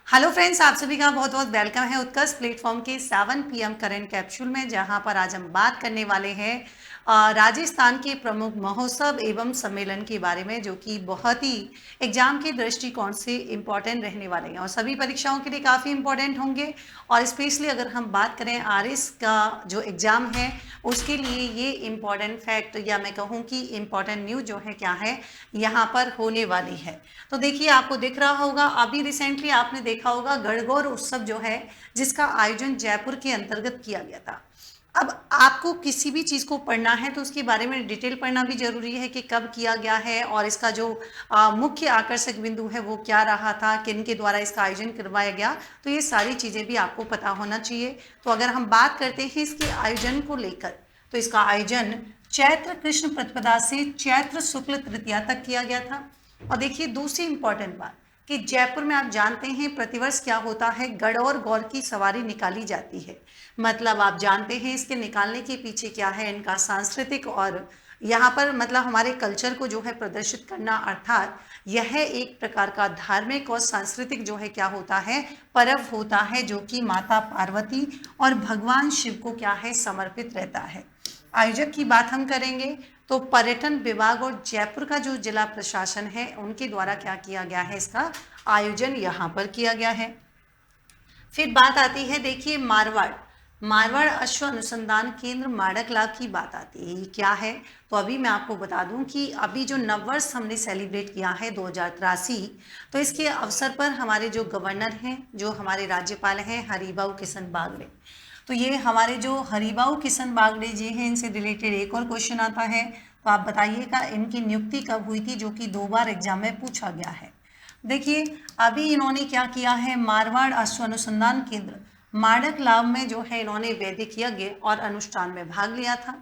Hello friends, आप सभी का बहुत बहुत वेलकम है उत्कर्ष प्लेटफॉर्म के 7 पीएम करंट कैप्सूल में, जहां पर आज हम बात करने वाले हैं राजस्थान के प्रमुख महोत्सव एवं सम्मेलन के बारे में, जो कि बहुत ही एग्जाम के दृष्टिकोण से इम्पोर्टेंट रहने वाले हैं और सभी परीक्षाओं के लिए काफ़ी इम्पोर्टेंट होंगे। और स्पेशली अगर हम बात करें आरएस का जो एग्ज़ाम है उसके लिए ये इम्पॉर्टेंट फैक्ट या मैं कहूँ कि इम्पॉर्टेंट न्यूज़ जो है क्या है यहाँ पर होने वाली है। तो देखिए, आपको दिख रहा होगा, अभी रिसेंटली आपने देखा होगा गणगौर उत्सव जो है जिसका आयोजन जयपुर के अंतर्गत किया गया था। अब आपको किसी भी चीज़ को पढ़ना है तो उसके बारे में डिटेल पढ़ना भी जरूरी है कि कब किया गया है और इसका जो मुख्य आकर्षक बिंदु है वो क्या रहा था, किन के द्वारा इसका आयोजन करवाया गया। तो ये सारी चीज़ें भी आपको पता होना चाहिए। तो अगर हम बात करते हैं इसके आयोजन को लेकर, तो इसका आयोजन चैत्र कृष्ण प्रतिपदा से चैत्र शुक्ल तृतीया तक किया गया था। और देखिए, दूसरी इंपॉर्टेंट बात कि जयपुर में आप जानते हैं प्रतिवर्ष क्या होता है, गढ़ और गौर की सवारी निकाली जाती है। मतलब आप जानते हैं इसके निकालने के पीछे क्या है, इनका सांस्कृतिक और यहाँ पर मतलब हमारे कल्चर को जो है प्रदर्शित करना, अर्थात यह एक प्रकार का धार्मिक और सांस्कृतिक जो है क्या होता है, पर्व होता है, जो कि माता पार्वती और भगवान शिव को क्या है समर्पित रहता है। आयोजक की बात हम करेंगे तो पर्यटन विभाग और जयपुर का जो जिला प्रशासन है उनके द्वारा क्या किया गया है, इसका आयोजन यहाँ पर किया गया है। फिर बात आती है, देखिए, मारवाड़ अश्व अनुसंधान केंद्र माड़कला की बात आती है। ये क्या है? तो अभी मैं आपको बता दूं कि अभी जो नववर्ष हमने सेलिब्रेट किया है 2083, तो इसके अवसर पर हमारे जो गवर्नर हैं, जो हमारे राज्यपाल हैं हरिभाऊ किशन बागड़े, तो ये हमारे जो हरिभाऊ किशन बागड़े जी हैं, इनसे रिलेटेड एक और क्वेश्चन आता है। तो आप बताइएगा इनकी नियुक्ति कब हुई थी, जो कि 2 बार एग्जाम में पूछा गया है। देखिए, अभी इन्होंने क्या किया है, मारवाड़ अश्व अनुसंधान केंद्र माड़कलाव में जो है इन्होंने वैदिक यज्ञ और अनुष्ठान में भाग लिया था।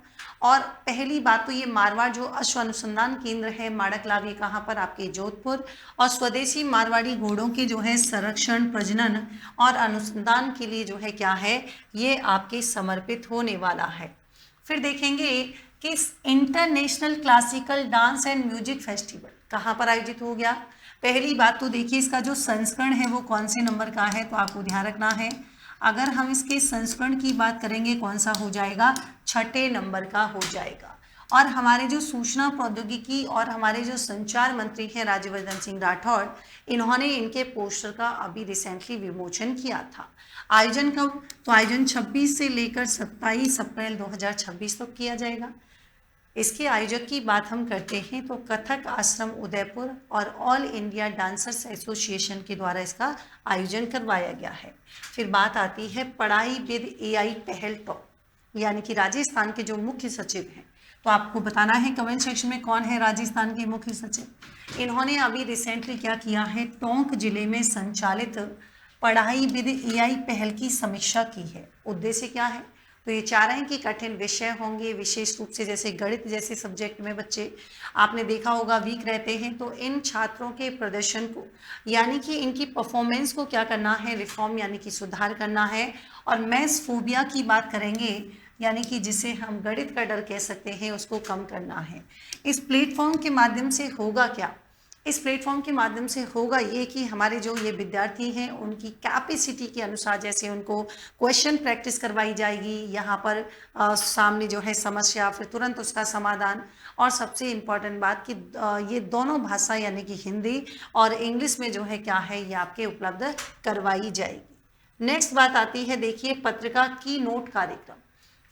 और पहली बात तो ये मारवाड़ जो अश्व अनुसंधान केंद्र है माड़कलाव, ये कहाँ पर, आपके जोधपुर, और स्वदेशी मारवाड़ी घोड़ों के जो है संरक्षण, प्रजनन और अनुसंधान के लिए जो है क्या है, ये आपके समर्पित होने वाला है। फिर देखेंगे कि international classical dance and music festival कहाँ पर आयोजित हो गया। पहली बात तो देखिए, इसका जो संस्करण है वो कौन से नंबर का है, तो आपको ध्यान रखना है। अगर हम इसके संस्करण की बात करेंगे, कौन सा हो जाएगा, 6ठे नंबर का हो जाएगा। और हमारे जो सूचना प्रौद्योगिकी और हमारे जो संचार मंत्री हैं राज्यवर्धन सिंह राठौड़, इन्होंने इनके पोस्टर का अभी रिसेंटली विमोचन किया था। आयोजन कब? तो आयोजन 26 से लेकर 27 अप्रैल 2026 तक किया जाएगा। इसके आयोजक की बात हम करते हैं तो कथक आश्रम उदयपुर और ऑल इंडिया डांसर्स एसोसिएशन के द्वारा इसका आयोजन करवाया गया है। फिर बात आती है पढ़ाई विद एआई पहल टॉप, यानी कि राजस्थान के जो मुख्य सचिव हैं, तो आपको बताना है कमेंट सेक्शन में कौन है राजस्थान के मुख्य सचिव। इन्होंने अभी रिसेंटली क्या किया है, टोंक जिले में संचालित पढ़ाई विद एआई पहल की समीक्षा की है। उद्देश्य क्या है? तो ये चाह रहे हैं कि कठिन विषय होंगे, विशेष रूप से जैसे गणित जैसे सब्जेक्ट में बच्चे आपने देखा होगा वीक रहते हैं, तो इन छात्रों के प्रदर्शन को, यानी कि इनकी परफॉर्मेंस को क्या करना है, रिफॉर्म यानी कि सुधार करना है। और मैथ्स फोबिया की बात करेंगे, यानी कि जिसे हम गणित का डर कह सकते हैं, उसको कम करना है। इस प्लेटफॉर्म के माध्यम से होगा क्या? इस प्लेटफॉर्म के माध्यम से होगा ये कि हमारे जो ये विद्यार्थी हैं उनकी कैपेसिटी के अनुसार जैसे उनको क्वेश्चन प्रैक्टिस करवाई जाएगी, यहाँ पर सामने जो है समस्या, फिर तुरंत उसका समाधान, और सबसे इम्पॉर्टेंट बात कि ये दोनों भाषा यानी कि हिंदी और इंग्लिश में जो है क्या है, ये आपके उपलब्ध करवाई जाएगी। नेक्स्ट बात आती है, देखिए, पत्रिका की नोट कार्यक्रम।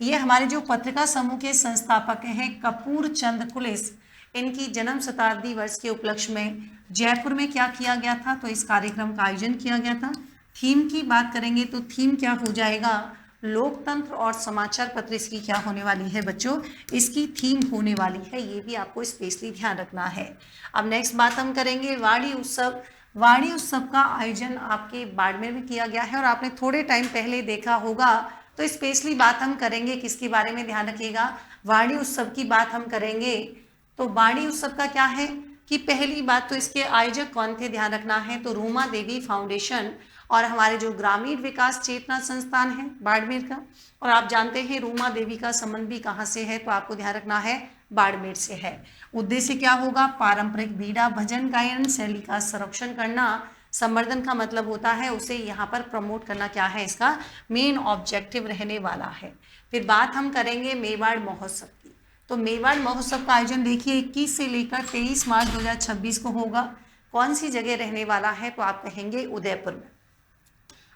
ये हमारे जो पत्रिका समूह के संस्थापक हैं कपूर चंद कुलिस, इनकी जन्म शताब्दी वर्ष के उपलक्ष्य में जयपुर में क्या किया गया था, तो इस कार्यक्रम का आयोजन किया गया था। थीम की बात करेंगे तो थीम क्या हो जाएगा, लोकतंत्र और समाचार पत्र इसकी क्या होने वाली है बच्चों, इसकी थीम होने वाली है। ये भी आपको स्पेशली ध्यान रखना है। अब नेक्स्ट बात हम करेंगे वाड़ी उत्सव। वाड़ी उत्सव का आयोजन आपके बाड़मेर में किया गया है और आपने थोड़े टाइम पहले देखा होगा। तो स्पेशली बात हम करेंगे किसके बारे में, ध्यान रखिएगा, वाड़ी उत्सव की बात हम करेंगे। तो वाड़ी उत्सव का क्या है कि पहली बात तो इसके आयोजक कौन थे, ध्यान रखना है, तो रूमा देवी फाउंडेशन और हमारे जो ग्रामीण विकास चेतना संस्थान है बाड़मेर का। और आप जानते हैं रूमा देवी का संबंध भी कहाँ से है, तो आपको ध्यान रखना है बाड़मेर से है। उद्देश्य क्या होगा, पारंपरिक बीड़ा भजन गायन शैली का संरक्षण करना, संवर्धन का मतलब होता है उसे यहाँ पर प्रमोट करना क्या है इसका मेन ऑब्जेक्टिव रहने वाला है। फिर बात हम करेंगे मेवाड़ महोत्सव की। तो मेवाड़ महोत्सव का आयोजन देखिए 21 से लेकर 23 मार्च 2026 को होगा। कौन सी जगह रहने वाला है, तो आप कहेंगे उदयपुर में।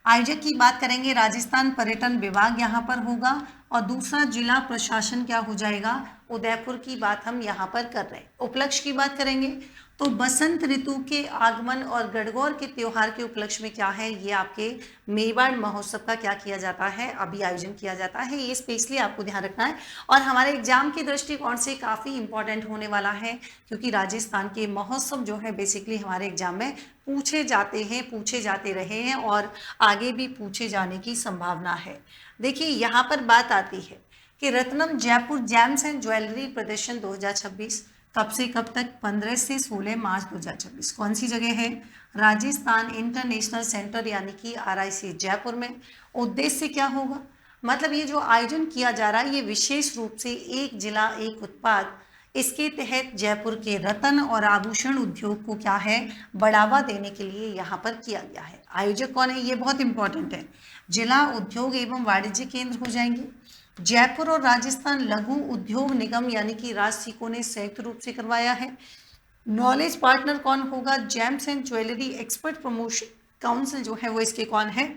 आयोजक की बात करेंगे राजस्थान पर्यटन विभाग यहाँ पर होगा, और दूसरा जिला प्रशासन क्या हो जाएगा, उदयपुर की बात हम यहाँ पर कर रहे हैं। उपलक्ष्य की बात करेंगे तो बसंत ऋतु के आगमन और गणगौर के त्योहार के उपलक्ष्य में क्या है, ये आपके मेवाड़ महोत्सव का क्या किया जाता है, अभी आयोजन किया जाता है। ये स्पेशली आपको ध्यान रखना है और हमारे एग्जाम की दृष्टिकोण से काफ़ी इंपॉर्टेंट होने वाला है, क्योंकि राजस्थान के महोत्सव जो है बेसिकली हमारे एग्जाम में पूछे जाते हैं, पूछे जाते रहे हैं और आगे भी पूछे जाने की संभावना है। देखिए यहाँ पर बात आती है कि Ratnam Jaipur James and jewellery प्रदर्शन 2026 कब से कब तक, 15 से 16 मार्च 2026। कौन सी जगह है, राजस्थान इंटरनेशनल सेंटर यानी कि RIC जयपुर में। उद्देश्य क्या होगा, मतलब ये जो आयोजन किया जा रहा है ये विशेष रूप से एक जिला एक उत्पाद, इसके तहत जयपुर के रत्न और आभूषण उद्योग को क्या है बढ़ावा देने के लिए यहाँ पर किया गया है। आयोजक कौन है, ये बहुत इंपॉर्टेंट है। जिला उद्योग एवं वाणिज्य केंद्र हो जाएंगे। जयपुर और राजस्थान लघु उद्योग निगम यानी कि राजसिको ने संयुक्त रूप से करवाया है। नॉलेज पार्टनर कौन होगा, James and jewellery expert promotion council जो है वो इसके कौन है,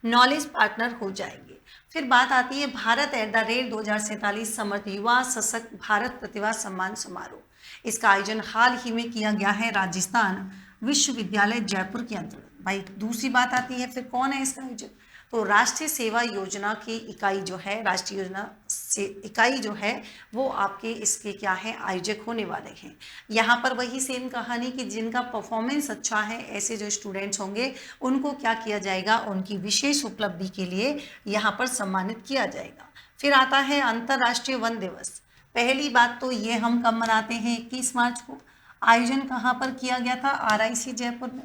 नॉलेज पार्टनर हो जाएंगे। फिर बात आती है भारत @ 2047 समर्थ युवा सशक्त भारत प्रतिभा सम्मान समारोह। इसका आयोजन हाल ही में किया गया है राजस्थान विश्वविद्यालय जयपुर के अंतर्गत। भाई दूसरी बात आती है, फिर कौन है इसका आयोजक, तो राष्ट्रीय सेवा योजना की इकाई जो है, राष्ट्रीय योजना से इकाई जो है वो आपके इसके क्या है आयोजक होने वाले हैं। यहाँ पर वही सेम कहानी कि जिनका परफॉर्मेंस अच्छा है ऐसे जो स्टूडेंट्स होंगे उनको क्या किया जाएगा, उनकी विशेष उपलब्धि के लिए यहाँ पर सम्मानित किया जाएगा। फिर आता है अंतर्राष्ट्रीय वन दिवस। पहली बात तो ये हम कब मनाते हैं, 21 मार्च को। आयोजन कहाँ पर किया गया था, RIC जयपुर में।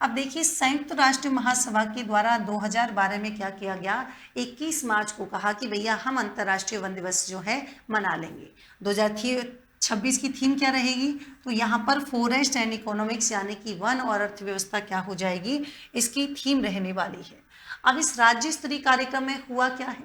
अब देखिए संयुक्त राष्ट्र महासभा के द्वारा 2012 में क्या किया गया, 21 मार्च को कहा कि भैया हम अंतर्राष्ट्रीय वन दिवस जो है मना लेंगे। 2026 की थीम क्या रहेगी, तो यहाँ पर फॉरेस्ट एंड इकोनॉमिक्स यानी कि वन और अर्थव्यवस्था क्या हो जाएगी, इसकी थीम रहने वाली है। अब इस राज्य स्तरीय कार्यक्रम में हुआ क्या है,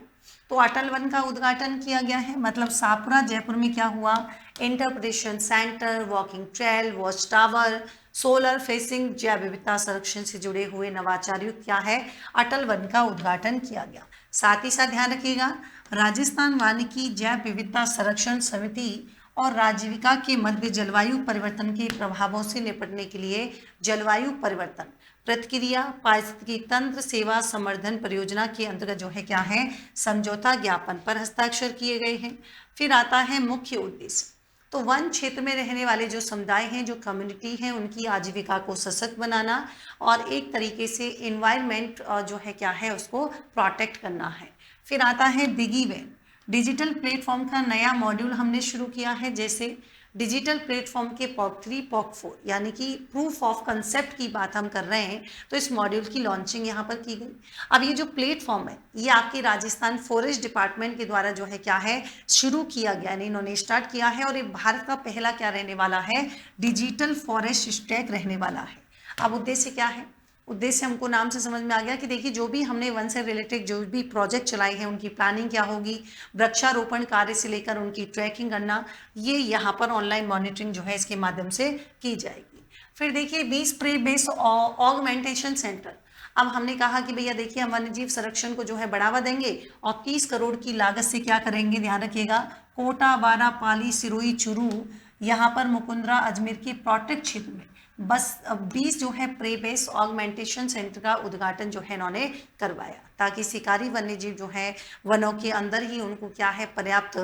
तो अटल वन का उद्घाटन किया गया है। मतलब सापुरा जयपुर में क्या हुआ, interpretation centre, walking trail, watch tower, solar facing जैव विविधता संरक्षण से जुड़े हुए नवाचार युक्त क्या है अटल वन का उद्घाटन किया गया। साथ ही साथ ध्यान रखिएगा राजस्थान वानिकी जैव विविधता संरक्षण समिति और राजीविका के मध्य जलवायु परिवर्तन के प्रभावों से निपटने के लिए जलवायु परिवर्तन प्रतिक्रिया पारिस्थितिकी तंत्र सेवा संवर्धन परियोजना के अंतर्गत जो है क्या है समझौता ज्ञापन पर हस्ताक्षर किए गए हैं। फिर आता है मुख्य उद्देश्य, तो वन क्षेत्र में रहने वाले जो समुदाय हैं, जो कम्युनिटी हैं, उनकी आजीविका को सशक्त बनाना और एक तरीके से एनवायरनमेंट जो है क्या है उसको प्रोटेक्ट करना है। फिर आता है दिगी वैन, डिजिटल प्लेटफॉर्म का नया मॉड्यूल हमने शुरू किया है। जैसे डिजिटल प्लेटफॉर्म के POC 3 POC 4 यानी कि प्रूफ ऑफ कंसेप्ट की बात हम कर रहे हैं, तो इस मॉड्यूल की लॉन्चिंग यहाँ पर की गई। अब ये जो प्लेटफॉर्म है ये आपके राजस्थान फॉरेस्ट डिपार्टमेंट के द्वारा जो है क्या है शुरू किया गया, यानी इन्होंने स्टार्ट किया है और ये भारत का पहला क्या रहने वाला है डिजिटल फॉरेस्ट स्टैक रहने वाला है। अब उद्देश्य क्या है, उद्देश्य हमको नाम से समझ में आ गया कि देखिए जो भी हमने वन से रिलेटेड जो भी प्रोजेक्ट चलाए हैं उनकी प्लानिंग क्या होगी, वृक्षारोपण कार्य से लेकर उनकी ट्रैकिंग करना, ये यहाँ पर ऑनलाइन मॉनिटरिंग जो है इसके माध्यम से की जाएगी। फिर देखिए 20 स्प्रे बेस ऑगमेंटेशन सेंटर। अब हमने कहा कि भैया देखिए हम वन्यजीव संरक्षण को जो है बढ़ावा देंगे और 30 करोड़ की लागत से क्या करेंगे, ध्यान रखिएगा कोटा, बारा, पाली, सिरोही, चुरू, यहाँ पर मुकुंदरा, अजमेर के प्रोटेक्ट क्षेत्र में बस 20 जो है प्रे बेस ऑगमेंटेशन सेंटर का उद्घाटन जो है इन्होंने करवाया, ताकि शिकारी वन्यजीव जो है वनों के अंदर ही उनको क्या है पर्याप्त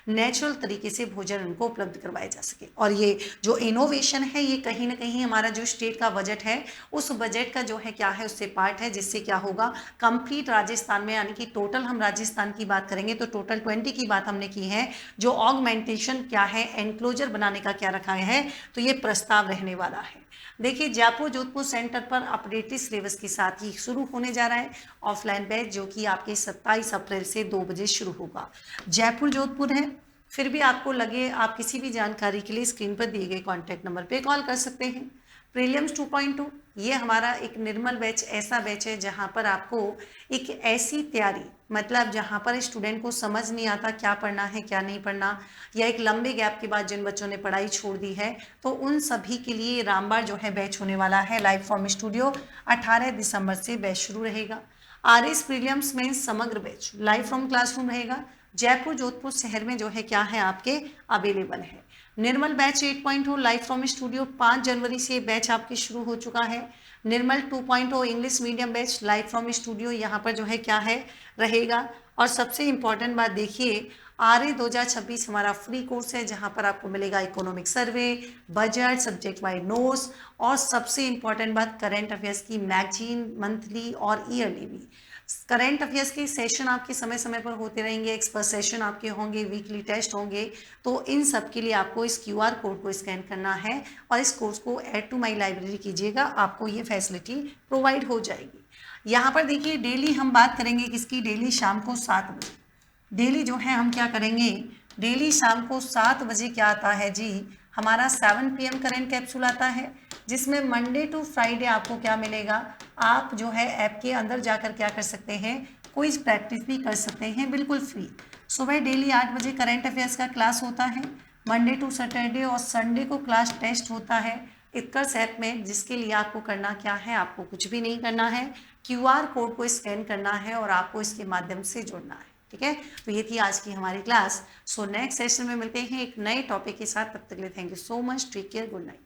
नेचुरल तरीके से भोजन उनको उपलब्ध करवाया जा सके। और ये जो इनोवेशन है ये कहीं ना कहीं हमारा जो स्टेट का बजट है उस बजट का जो है क्या है उससे पार्ट है, जिससे क्या होगा कंप्लीट राजस्थान में, यानी कि टोटल हम राजस्थान की बात करेंगे तो टोटल 20 की बात हमने की है। जो ऑगमेंटेशन क्या है एनक्लोजर बनाने का क्या रखा है, तो ये प्रस्ताव रहने वाला है। देखिए जयपुर जोधपुर सेंटर पर अपडेटेड सिलेबस के साथ ही शुरू होने जा रहा है ऑफलाइन बैच, जो कि आपके 27 अप्रैल से 2 बजे शुरू होगा। जयपुर जोधपुर है, फिर भी आपको लगे आप किसी भी जानकारी के लिए स्क्रीन पर दिए गए कॉन्टैक्ट नंबर पे कॉल कर सकते हैं। प्रीलिम्स 2.2 ये हमारा एक निर्मल बैच ऐसा बैच है जहां पर आपको एक ऐसी तैयारी, मतलब जहां पर स्टूडेंट को समझ नहीं आता क्या पढ़ना है क्या नहीं पढ़ना, या एक लंबे गैप के बाद जिन बच्चों ने पढ़ाई छोड़ दी है, तो उन सभी के लिए रामबाण जो है बैच होने वाला है लाइव फॉर्म स्टूडियो। 18 दिसंबर से बैच शुरू रहेगा। आरएस प्रीलिम्स में समग्र बैच लाइव फ्रॉम क्लासरूम रहेगा। जयपुर जोधपुर शहर में जो है क्या है आपके अवेलेबल है। निर्मल बैच 8.0 लाइव फ्रॉम स्टूडियो 5 जनवरी से बैच आपके शुरू हो चुका है। निर्मल 2.0 English medium batch live from studio यहाँ पर जो है क्या है रहेगा। और सबसे इंपॉर्टेंट बात देखिए, आरए 2026 हमारा फ्री कोर्स है जहाँ पर आपको मिलेगा economic survey, budget, subject wise notes, और सबसे इंपॉर्टेंट बात करेंट अफेयर्स की मैगजीन मंथली और ईयरली भी। करंट अफेयर्स के सेशन आपके समय समय पर होते रहेंगे, एक्सपर्ट सेशन आपके होंगे, वीकली टेस्ट होंगे। तो इन सब के लिए आपको इस क्यूआर कोड को स्कैन करना है और इस कोर्स को ऐड टू माई लाइब्रेरी कीजिएगा, आपको ये फैसिलिटी प्रोवाइड हो जाएगी। यहाँ पर देखिए डेली हम बात करेंगे किसकी, डेली शाम को 7 बजे। डेली जो है हम क्या करेंगे, डेली शाम को 7 बजे क्या आता है जी, हमारा 7 PM करेंट कैप्सूल आता है, जिसमें मंडे टू फ्राइडे आपको क्या मिलेगा, आप जो है ऐप के अंदर जाकर क्या कर सकते हैं, क्विज प्रैक्टिस भी कर सकते हैं बिल्कुल फ्री। सुबह डेली 8 बजे करेंट अफेयर्स का क्लास होता है, मंडे टू सैटरडे और संडे को क्लास टेस्ट होता है इत्कर्स ऐप में, जिसके लिए आपको करना क्या है, आपको कुछ भी नहीं करना है, क्यूआर कोड को स्कैन करना है और आपको इसके माध्यम से जुड़ना है। ठीक है, तो ये थी आज की हमारी क्लास। सो नेक्स्ट सेशन में मिलते हैं एक नए टॉपिक के साथ, तब तक के लिए thank you so much, take care, good night.